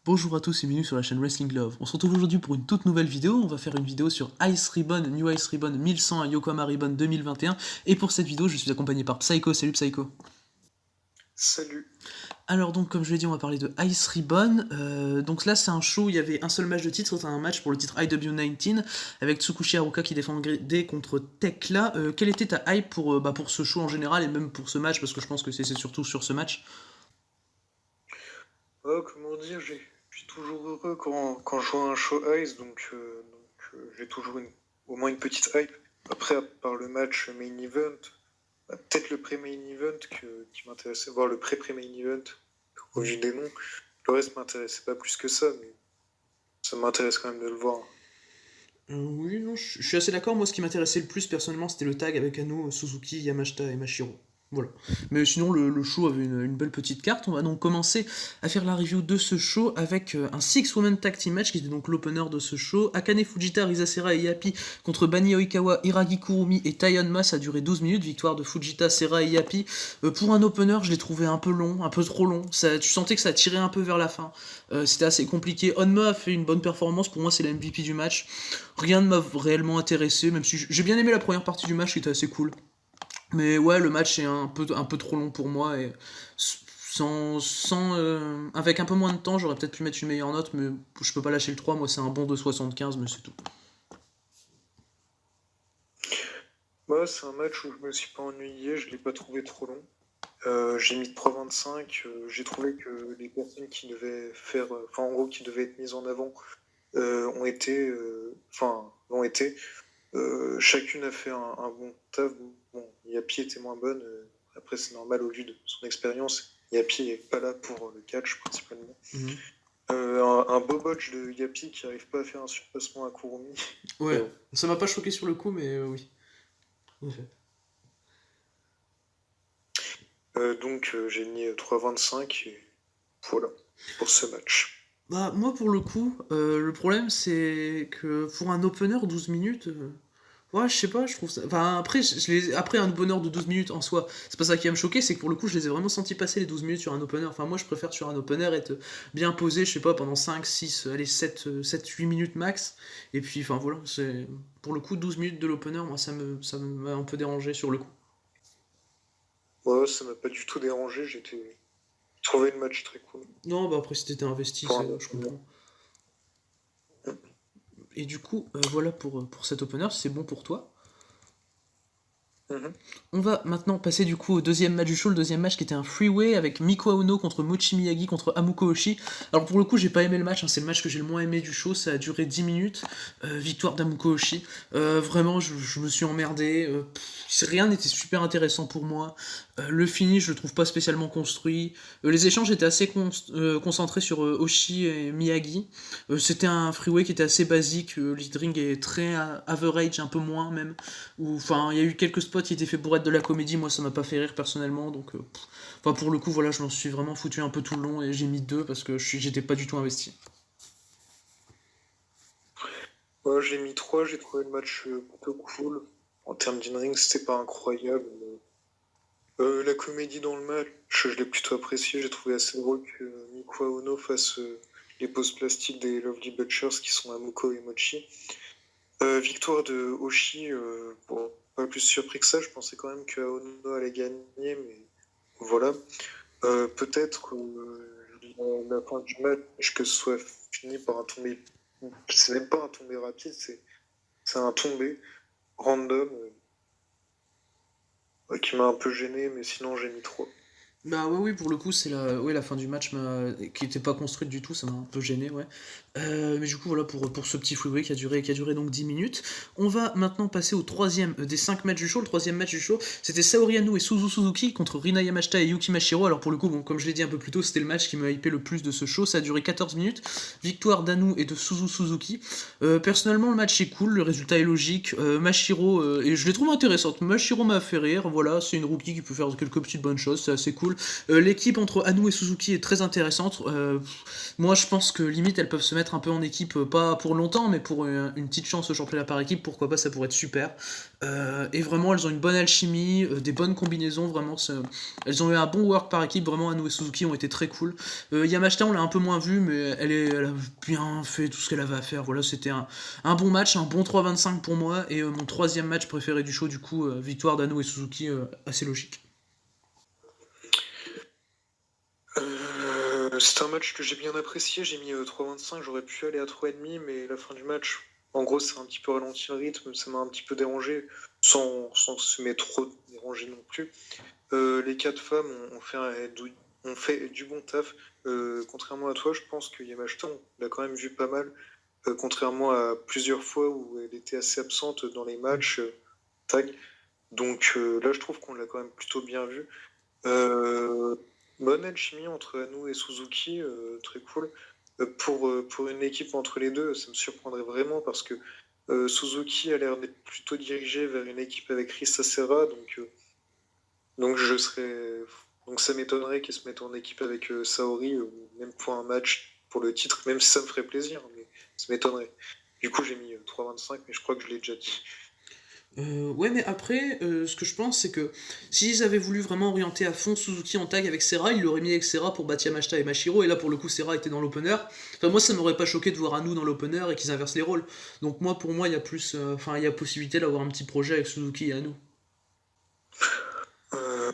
Bonjour à tous et bienvenue sur la chaîne Wrestling Love. On se retrouve aujourd'hui pour une toute nouvelle vidéo. On va faire une vidéo sur Ice Ribbon, New Ice Ribbon 1100 à Yokohama Ribbon 2021. Et pour cette vidéo, je suis accompagné par Psycho. Salut Psycho. Salut. Alors donc, comme je l'ai dit, on va parler de Ice Ribbon. Donc là, c'est un show, il y avait un seul match de titre, c'était un match pour le titre IW19, avec Tsukushi Haruka qui défendait contre Tekla. Quelle était ta hype pour ce show en général, et même pour ce match, parce que je pense que c'est surtout sur ce match. Comment dire, je suis toujours heureux quand je vois un show Ice, donc j'ai toujours au moins une petite hype. Après, à part le match main event, peut-être le pré-main event qui m'intéressait, voire le pré-main event, au vu des noms. Le reste m'intéressait pas plus que ça, mais ça m'intéresse quand même de le voir. Oui, non, je suis assez d'accord. Moi, ce qui m'intéressait le plus personnellement, c'était le tag avec Ano, Suzuki, Yamashita et Mashiro. Voilà. Mais sinon, le show avait une belle petite carte. On va donc commencer à faire la review de ce show avec un Six-Woman Tag Team Match qui était donc l'opener de ce show. Akane Fujita, Risasera et Yapi contre Bani Oikawa, Hiragi Kurumi et Taiyon Ma. Ça a duré 12 minutes. Victoire de Fujita, Sera et Yapi. Pour un opener, je l'ai trouvé un peu long, un peu trop long. Tu sentais que ça tirait un peu vers la fin. C'était assez compliqué. Honma a fait une bonne performance. Pour moi, c'est la MVP du match. Rien ne m'a réellement intéressé, même si j'ai bien aimé la première partie du match qui était assez cool. Mais ouais, le match est un peu trop long pour moi et avec un peu moins de temps, j'aurais peut-être pu mettre une meilleure note, mais je peux pas lâcher le 3, moi c'est un bon de 75, mais c'est tout. Moi, c'est un match où je me suis pas ennuyé, je l'ai pas trouvé trop long. J'ai mis 3,25. J'ai trouvé que les personnes qui devaient faire, en gros, qui devaient être mises en avant, ont été, l'ont été. Chacune a fait un bon taf. Bon, Yapi était moins bonne. Après, c'est normal au vu de son expérience. Yapi n'est pas là pour le catch principalement. Mhm. Un beau botch de Yapi qui n'arrive pas à faire un surpassement à Kurumi. Ouais, ça m'a pas choqué sur le coup, mais oui. Okay. Donc j'ai mis 3,25 et voilà pour ce match. Bah moi pour le coup, le problème c'est que pour un opener 12 minutes, ouais, je sais pas, je trouve ça. Enfin, après, après un opener de 12 minutes en soi, c'est pas ça qui va me choquer, c'est que pour le coup, je les ai vraiment sentis passer les 12 minutes sur un opener. Enfin, moi, je préfère sur un opener être bien posé, je sais pas, pendant 5 6 allez, 8 minutes max. Et puis, enfin, voilà, c'est. Pour le coup, 12 minutes de l'opener, moi, ça m'a un peu dérangé sur le coup. Ouais, ça m'a pas du tout dérangé. J'ai trouvé le match très cool. Non, bah après, si t'étais investi, je comprends. Et du coup, voilà pour cet opener, c'est bon pour toi. On va maintenant passer du coup au deuxième match du show, le deuxième match qui était un freeway avec Miko Aono contre Mochi Miyagi contre Amuko Oshii. Alors pour le coup j'ai pas aimé le match, hein, c'est le match que j'ai le moins aimé du show, ça a duré 10 minutes, victoire d'Amuko Oshii. Vraiment je me suis emmerdé, rien n'était super intéressant pour moi. Le finish je le trouve pas spécialement construit. Les échanges étaient assez concentrés sur Oshii et Miyagi. C'était un freeway qui était assez basique, l'e-ring est très average, un peu moins même. Enfin il y a eu quelques spots qui étaient faits pour être de la comédie, moi ça m'a pas fait rire personnellement, donc pour le coup voilà, je m'en suis vraiment foutu un peu tout le long et j'ai mis 2 parce que j'étais pas du tout investi. Ouais, j'ai mis 3, j'ai trouvé le match plutôt cool. En termes d'in-ring, c'était pas incroyable. La comédie dans le match, je l'ai plutôt apprécié. J'ai trouvé assez drôle que Miko Aono fasse les poses plastiques des Lovely Butchers qui sont Amuko et Mochi. Victoire de Oshii, bon, pas plus surpris que ça. Je pensais quand même que Aono allait gagner, mais voilà. Peut-être la fin du match, que ce soit fini par un tombé. C'est même pas un tombé rapide, c'est un tombé random qui m'a un peu gêné, mais sinon j'ai mis 3. Bah oui, pour le coup, c'est la fin du match qui était pas construite du tout, ça m'a un peu gêné, ouais. Mais du coup, voilà pour ce petit freeway qui a duré donc 10 minutes. On va maintenant passer au troisième des 5 matchs du show. Le troisième match du show, c'était Saori Anou et Suzu Suzuki contre Rina Yamashita et Yuki Mashiro. Alors pour le coup, bon, comme je l'ai dit un peu plus tôt, c'était le match qui m'a hypé le plus de ce show. Ça a duré 14 minutes. Victoire d'Anou et de Suzu Suzuki. Personnellement, le match est cool, le résultat est logique. Mashiro, et je l'ai trouvé intéressante. Mashiro m'a fait rire, voilà, c'est une rookie qui peut faire quelques petites bonnes choses, c'est assez cool. cool. L'équipe entre Hanou et Suzuki est très intéressante. Moi, je pense que limite, elles peuvent se mettre un peu en équipe, pas pour longtemps, mais pour une petite chance au championnat par équipe, pourquoi pas, ça pourrait être super. Et vraiment, elles ont une bonne alchimie, des bonnes combinaisons, vraiment. Elles ont eu un bon work par équipe, vraiment, Hanou et Suzuki ont été très cool. Yamashita, on l'a un peu moins vu, mais elle a bien fait tout ce qu'elle avait à faire. Voilà, c'était un bon match, un bon 3-25 pour moi, et mon troisième match préféré du show, du coup, victoire d'Hanou et Suzuki, assez logique. C'est un match que j'ai bien apprécié, j'ai mis 3,25, j'aurais pu aller à 3,5, mais la fin du match, en gros, ça a un petit peu ralenti le rythme, ça m'a un petit peu dérangé, sans se m'être trop dérangé non plus. Les quatre femmes ont fait du bon taf. Contrairement à toi, je pense que Yamashita, on l'a quand même vu pas mal, contrairement à plusieurs fois où elle était assez absente dans les matchs tag. Donc là, je trouve qu'on l'a quand même plutôt bien vu. Euh, Bonne alchimie entre Hanou et Suzuki, très cool. Pour une équipe entre les deux, ça me surprendrait vraiment parce que Suzuki a l'air d'être plutôt dirigé vers une équipe avec Risa Serra, donc je serais, donc ça m'étonnerait qu'elle se mette en équipe avec Saori, même pour un match pour le titre, même si ça me ferait plaisir, mais ça m'étonnerait. Du coup, j'ai mis 3,25, mais je crois que je l'ai déjà dit. Ouais, mais après, ce que je pense, c'est que s'ils avaient voulu vraiment orienter à fond Suzuki en tag avec Serra, ils l'auraient mis avec Serra pour battre Yamashita et Mashiro, et là pour le coup Serra était dans l'opener. Enfin, moi ça m'aurait pas choqué de voir Hanou dans l'opener et qu'ils inversent les rôles. Donc moi, pour moi, il y a plus, enfin, il y a possibilité d'avoir un petit projet avec Suzuki et Hanou. Euh,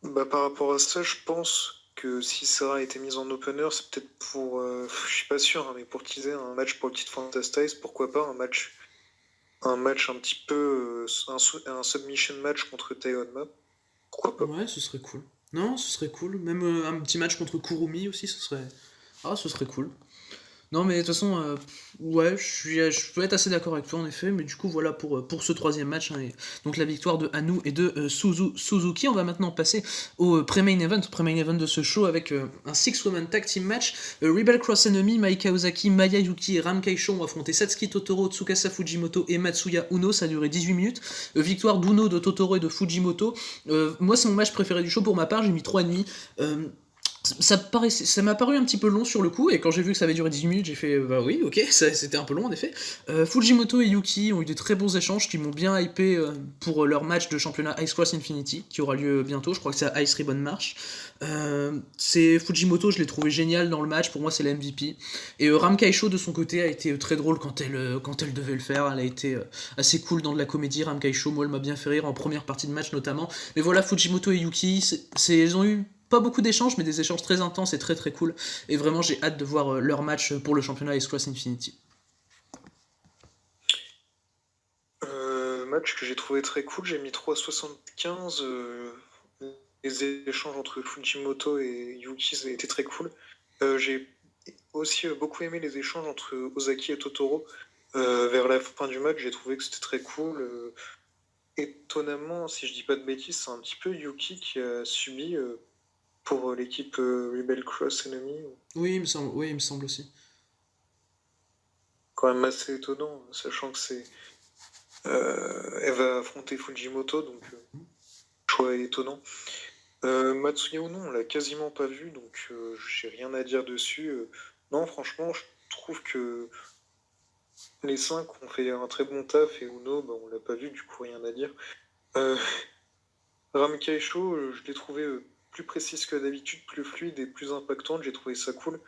Bah, par rapport à ça, je pense que si Sarah a été mise en opener, c'est peut-être pour, je suis pas sûr, hein, mais pour teaser un match pour le titre Fantastize, pourquoi pas un match un petit peu, un submission match contre Taeyonma, pourquoi pas. Ouais, ce serait cool. Non, ce serait cool. Même un petit match contre Kurumi aussi, ce serait. Ah, ce serait cool. Non, mais de toute façon, ouais, je peux être assez d'accord avec toi en effet, mais du coup, voilà pour ce troisième match, hein, et donc la victoire de Hanou et de Suzuki. On va maintenant passer au pré-main event de ce show avec un six-woman tag team match. Rebel Cross Enemy, Maika Ozaki, Maya Yuki et Ram Kaisho ont affronté Satsuki Totoro, Tsukasa Fujimoto et Matsuya Uno. Ça a duré 18 minutes. Victoire d'Uno, de Totoro et de Fujimoto. Moi, c'est mon match préféré du show pour ma part, j'ai mis 3,5. Ça m'a paru un petit peu long sur le coup, et quand j'ai vu que ça avait duré 18 minutes, j'ai fait bah oui, ok, c'était un peu long en effet. Fujimoto et Yuki ont eu des très bons échanges qui m'ont bien hypé pour leur match de championnat Ice Cross Infinity qui aura lieu bientôt. Je crois que c'est à Ice Ribbon March. C'est Fujimoto, je l'ai trouvé génial dans le match, pour moi c'est la MVP. Et Ram Kaisho de son côté a été très drôle quand elle devait le faire. Elle a été assez cool dans de la comédie. Ram Kaisho, moi elle m'a bien fait rire en première partie de match notamment. Mais voilà, Fujimoto et Yuki, ils ont eu pas beaucoup d'échanges, mais des échanges très intenses et très très cool. Et vraiment, j'ai hâte de voir leur match pour le championnat X-Cross Infinity. Match que j'ai trouvé très cool, j'ai mis 3,75. Les échanges entre Fujimoto et Yuki, ça a été très cool. J'ai aussi beaucoup aimé les échanges entre Ozaki et Totoro. Vers la fin du match, j'ai trouvé que c'était très cool. Étonnamment, si je dis pas de bêtises, c'est un petit peu Yuki qui a subi pour l'équipe Rebel Cross Enemy. Oui, il me semble aussi. Quand même assez étonnant, sachant que elle va affronter Fujimoto, donc choix étonnant. Matsuya Uno, on l'a quasiment pas vu, donc j'ai rien à dire dessus. Non, franchement, je trouve que les cinq ont fait un très bon taf et Uno, bah, on l'a pas vu, du coup rien à dire. Euh, Ram Kaisho, je l'ai trouvé plus précise que d'habitude, plus fluide et plus impactante, j'ai trouvé ça cool.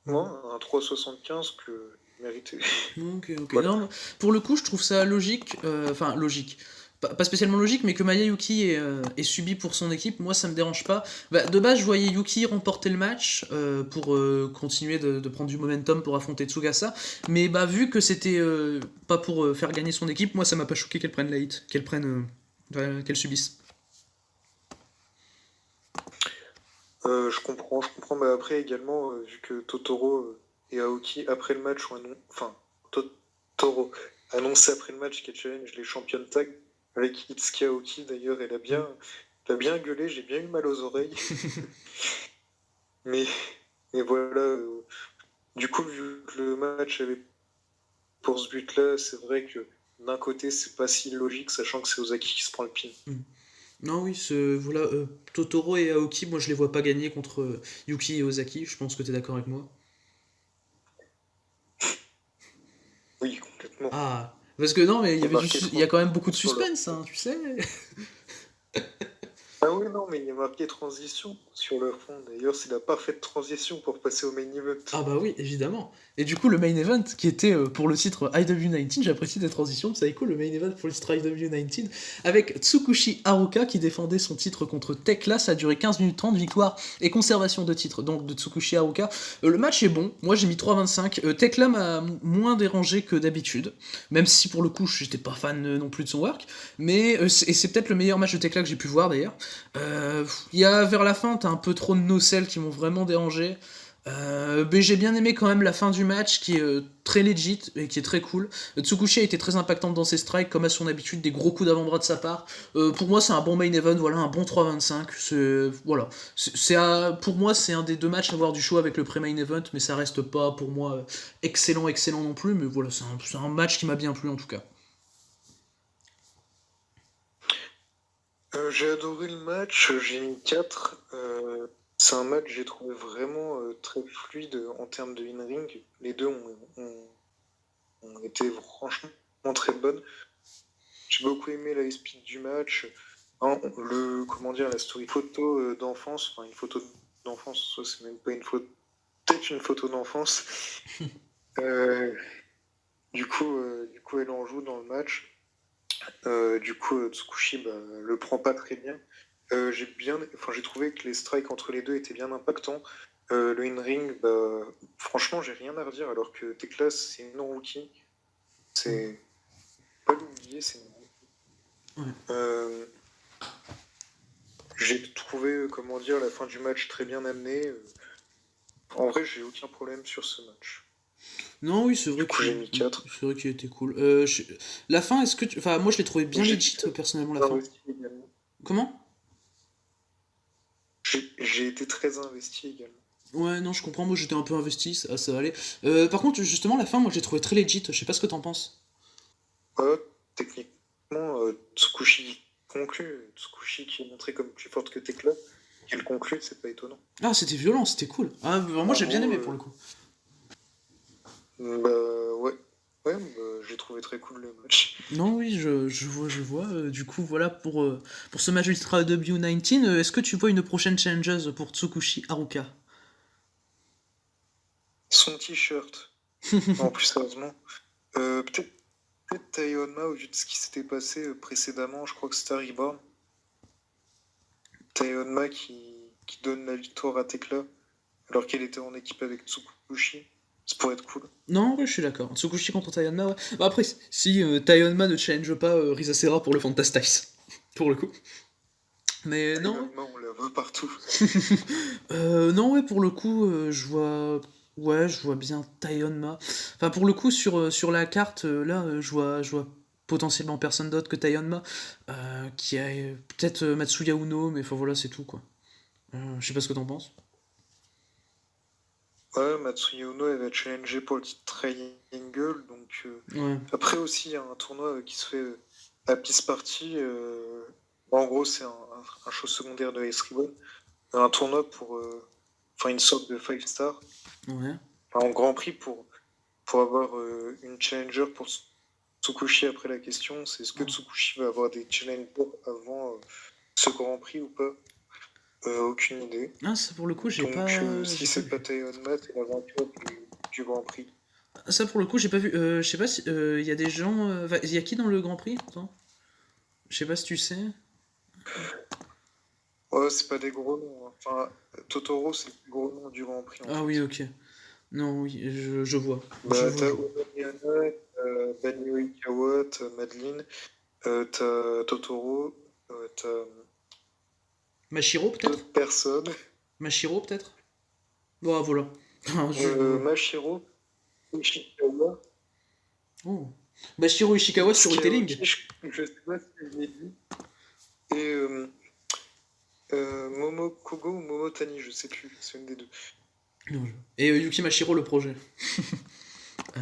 Moi, un 3,75 que mérité. Ok, ok. Voilà. Non, pour le coup, je trouve ça logique. Enfin, logique. Pas spécialement logique, mais que Maya Yuki ait subi pour son équipe, moi ça me dérange pas. Bah, de base, je voyais Yuki remporter le match pour continuer de prendre du momentum pour affronter Tsugasa. Mais bah, vu que c'était pas pour faire gagner son équipe, moi ça m'a pas choqué qu'elle prenne la hit, qu'elle subisse. Je comprends. Mais après également, vu que Totoro et Aoki, après le match, enfin, Totoro annoncé après le match qu'elle challenge les championnes tag avec Itsuki Aoki. D'ailleurs, elle a bien gueulé, j'ai bien eu mal aux oreilles. mais, mais voilà. Du coup, vu que le match avait pour ce but-là, c'est vrai que d'un côté, c'est pas si logique, sachant que c'est Ozaki qui se prend le pin. Non, oui, voilà, Totoro et Aoki, moi je les vois pas gagner contre Yuki et Ozaki, je pense que t'es d'accord avec moi. Oui, complètement. Ah, parce que non, mais Il y a marqué il y a quand même beaucoup de sur leur suspense, fond. hein, tu sais. Ah oui, non, mais il y a marqué transition sur leur fond. D'ailleurs, c'est la parfaite transition pour passer au main event. Ah bah oui, évidemment. Et du coup, le main event, qui était pour le titre IW19, j'apprécie tes transitions, ça cool, le main event pour le titre IW19, avec Tsukushi Haruka qui défendait son titre contre Tekla, ça a duré 15 minutes 30, victoire et conservation de titre, donc de Tsukushi Haruka. Le match est bon, moi j'ai mis 3,25, Tekla m'a moins dérangé que d'habitude, même si pour le coup j'étais pas fan non plus de son work, mais et c'est peut-être le meilleur match de Tekla que j'ai pu voir d'ailleurs. Il y a vers la fin, t'as un peu trop de no-sell qui m'ont vraiment dérangé. Mais j'ai bien aimé quand même la fin du match qui est très legit et qui est très cool. Tsukushi a été très impactante dans ses strikes, comme à son habitude, des gros coups d'avant-bras de sa part. Pour moi, c'est un bon main event, voilà, un bon 3,25. Voilà. Pour moi, c'est un des deux matchs à voir du show avec le pré-main event, mais ça reste pas pour moi excellent, excellent non plus. Mais voilà, c'est un match qui m'a bien plu en tout cas. J'ai adoré le match, j'ai mis 4. C'est un match que j'ai trouvé vraiment très fluide en termes de in-ring. Les deux ont été franchement très bonnes. J'ai beaucoup aimé la speed du match. Hein, comment dire, la story photo d'enfance, enfin une photo d'enfance, ça, c'est même pas une photo, peut-être une photo d'enfance. Euh, du coup, elle en joue dans le match. Tsukushi le prend pas très bien. J'ai trouvé que les strikes entre les deux étaient bien impactants. Le in-ring, franchement, j'ai rien à redire, alors que Tekla, c'est une rookie. C'est pas l'oublier, c'est une rookie. Ouais. Euh, j'ai trouvé, comment dire, la fin du match très bien amenée. En vrai, j'ai aucun problème sur ce match. Non, oui, Du coup, j'ai mis 4. c'est vrai qu'il était cool. La fin, est-ce que enfin, moi je l'ai trouvé bien J'ai legit personnellement la très fin. investi également. Comment? J'ai été très investi également. Ouais, non, je comprends, moi j'étais un peu investi, ça allait. Par contre, justement, la fin, moi j'ai trouvé très legit, je sais pas ce que t'en penses. Techniquement, Tsukushi conclut. Tsukushi qui est montré comme plus forte que Tekla, qu'elle conclut, c'est pas étonnant. Ah, c'était violent, c'était cool. Ah, moi En j'ai bien gros, aimé pour le coup. ouais. Ouais, j'ai trouvé très cool le match. Non, oui, je vois. Du coup, voilà pour ce match Ultra W19. Est-ce que tu vois une prochaine challengeuse pour Tsukushi Haruka? Son t-shirt, en plus sérieusement. Peut-être Taeyonma, au vu de ce qui s'était passé précédemment, je crois que c'était à Reborn. Taeyonma qui donne la victoire à Tekla, alors qu'elle était en équipe avec Tsukushi. Ça pourrait être cool. Non, ouais, je suis d'accord. Tsukushi contre Taiyonma, ouais. Bah après, si Taiyonma ne challenge pas Risa Serra pour le Fantastice, pour le coup. Mais non, Taeyonma, on la voit partout. Non, ouais, pour le coup, ouais, je vois bien Taiyonma. Enfin, pour le coup, sur la carte, là, je vois potentiellement personne d'autre que Taiyonma, qui a peut-être Matsuya Uno, mais enfin voilà, c'est tout, quoi. Je sais pas ce que t'en penses. Ouais, Matsuya Ono, elle va challenger pour le titre Triangle. Donc, Ouais. après aussi, il y a un tournoi qui se fait à Peace Party. En gros, c'est un show secondaire de Ice Ribbon. Un tournoi pour enfin, une sorte de 5 star. Ouais. Enfin, en Grand Prix pour avoir une challenger pour Tsukushi. Après, la question, c'est est-ce que Tsukushi va avoir des challengers avant ce Grand Prix ou pas? Aucune idée. Ah, ça pour le coup, Donc, j'ai si pas c'est pas vu. Taeyonma, c'est la vainqueur du Grand Prix. Ça pour le coup, j'ai pas vu. Je sais pas si il y a des gens. Il y a qui dans le Grand Prix? Attends. Je sais pas si tu sais. Ouais, c'est pas des gros noms, hein. Enfin, Totoro, c'est le plus gros nom du Grand Prix, en Ah oui, fait. ok. Non, oui, je vois. T'as Je vois. Omariana, Banyo Ikawa, t'as Madeline, t'as Totoro, t'as Mashiro peut-être? d'autres personnes. Mashiro peut-être? Bon, voilà. Voilà. Mashiro, Ishikawa, Oh. Mashiro Ishikawa storytelling. Tsukaoki, je sais pas si je l'ai dit, et Momo Kogo ou Momo Tani, je sais plus, c'est une des deux. Non, Et Yuki Mashiro le projet. Euh,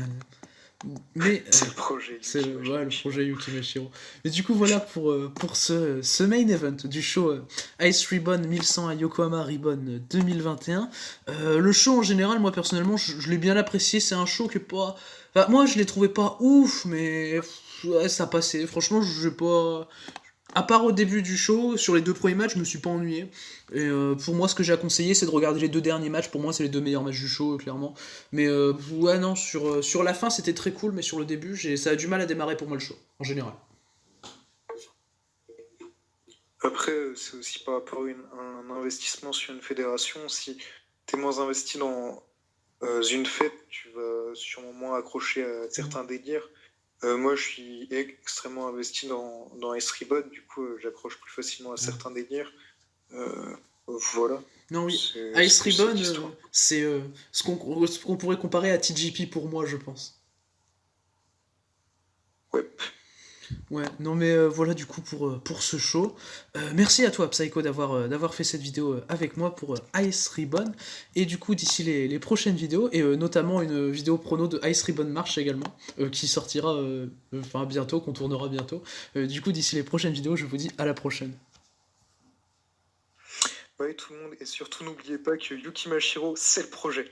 Mais C'est le projet c'est Yuki ouais, le Mashiro. projet Yuki Mashiro. Mais du coup, voilà pour ce main event du show Ice Ribbon 1100 à Yokohama Ribbon 2021. Le show en général, moi personnellement, je l'ai bien apprécié. C'est un show qui est pas. Enfin, moi, je l'ai trouvé pas ouf, mais ouais, ça passait. Franchement, je pas. À part au début du show, sur les 2 premiers matchs, je me suis pas ennuyé. Et pour moi, ce que j'ai à conseiller, c'est de regarder les 2 derniers matchs. Pour moi, c'est les 2 meilleurs matchs du show, clairement. Mais ouais, non, sur la fin, c'était très cool, mais sur le début, ça a du mal à démarrer pour moi le show, en général. Après, c'est aussi par rapport à un investissement sur une fédération. Si tu es moins investi dans une fête, tu vas sûrement moins accrocher à certains délires. Moi, je suis extrêmement investi dans Ice Ribbon, du coup, j'accroche plus facilement à certains délires. Euh, voilà, Non, oui. c'est Ice plus cette Ribbon, histoire. c'est ce qu'on pourrait comparer à TGP pour moi, je pense. Ouais. Ouais, non mais voilà du coup pour ce show. Merci à toi Psycho d'avoir fait cette vidéo avec moi pour Ice Ribbon. Et du coup d'ici les prochaines vidéos, et notamment une vidéo prono de Ice Ribbon March également, qui sortira enfin bientôt, qu'on tournera bientôt. Du coup d'ici les prochaines vidéos, je vous dis à la prochaine. Ouais, tout le monde. Et surtout, n'oubliez pas que Yuki Mashiro, c'est le projet.